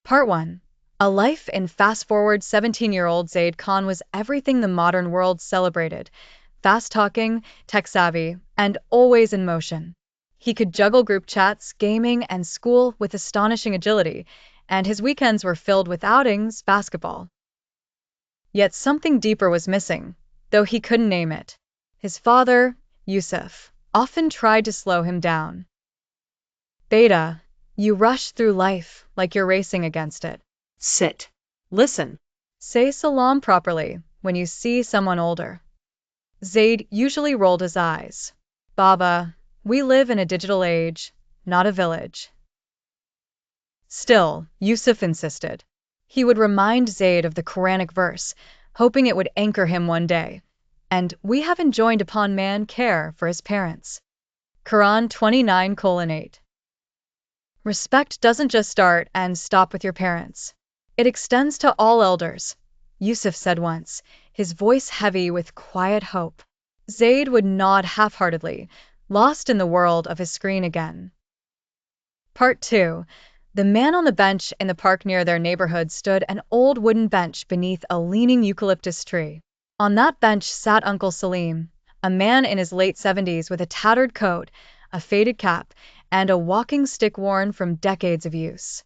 Part 1. A life in fast-forward 17-year-old Zaid Khan was everything the modern world celebrated. Fast-talking, tech-savvy, and always in motion. He could juggle group chats, gaming, and school with astonishing agility, and his weekends were filled with outings, basketball. Yet something deeper was missing, though he couldn't name it. His father, Yusuf, often tried to slow him down. Beta, you rush through life like you're racing against it. Sit. Listen. Say salam properly when you see someone older. Zaid usually rolled his eyes. Baba, we live in a digital age, not a village. Still, Yusuf insisted. He would remind Zaid of the Quranic verse, hoping it would anchor him one day. And we have enjoined upon man care for his parents. Quran 29:8. Respect doesn't just start and stop with your parents. It extends to all elders, Yusuf said once, his voice heavy with quiet hope. Zaid would nod half-heartedly, lost in the world of his screen again. Part 2. The man on the bench in the park near their neighborhood stood an old wooden bench beneath a leaning eucalyptus tree. On that bench sat Uncle Salim, a man in his late 70s with a tattered coat, a faded cap, and a walking stick worn from decades of use.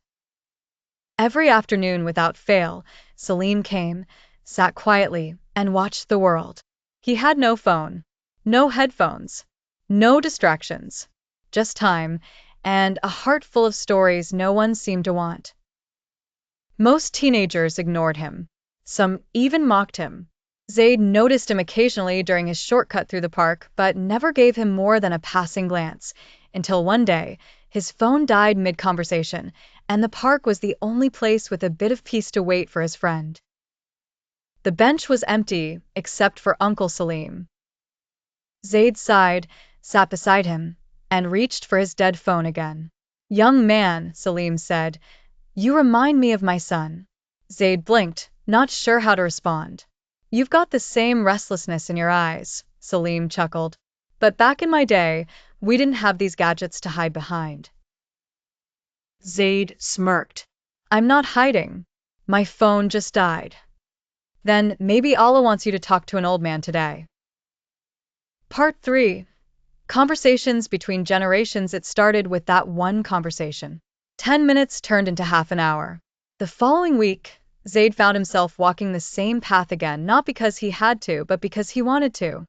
Every afternoon without fail, Salim came, sat quietly, and watched the world. He had no phone, no headphones, no distractions, just time, and a heart full of stories no one seemed to want. Most teenagers ignored him. Some even mocked him. Zaid noticed him occasionally during his shortcut through the park, but never gave him more than a passing glance, until one day, his phone died mid-conversation, and the park was the only place with a bit of peace to wait for his friend. The bench was empty, except for Uncle Salim. Zaid sighed, sat beside him, and reached for his dead phone again. "Young man," Salim said, "you remind me of my son." Zaid blinked, not sure how to respond. "You've got the same restlessness in your eyes," Salim chuckled. "But back in my day, we didn't have these gadgets to hide behind." Zaid smirked. "I'm not hiding. My phone just died." "Then maybe Allah wants you to talk to an old man today." Part 3. Conversations between generations. It started with that one conversation. 10 minutes turned into half an hour. The following week, Zaid found himself walking the same path again, not because he had to, but because he wanted to.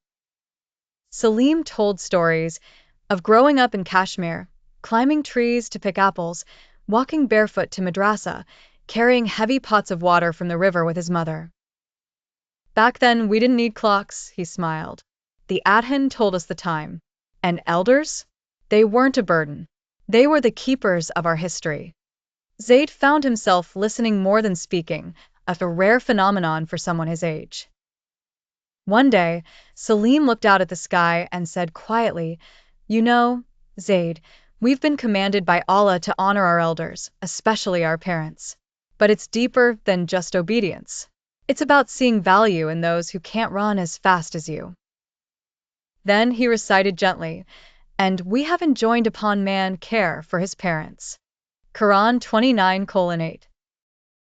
Salim told stories of growing up in Kashmir, climbing trees to pick apples, walking barefoot to madrasa, carrying heavy pots of water from the river with his mother. "Back then, we didn't need clocks," he smiled. "The Adhan told us the time. And elders? They weren't a burden. They were the keepers of our history." Zaid found himself listening more than speaking, a rare phenomenon for someone his age. One day, Salim looked out at the sky and said quietly, "You know, Zaid, we've been commanded by Allah to honor our elders, especially our parents. But it's deeper than just obedience. It's about seeing value in those who can't run as fast as you." Then he recited gently, "And we have enjoined upon man care for his parents." Quran 29:8.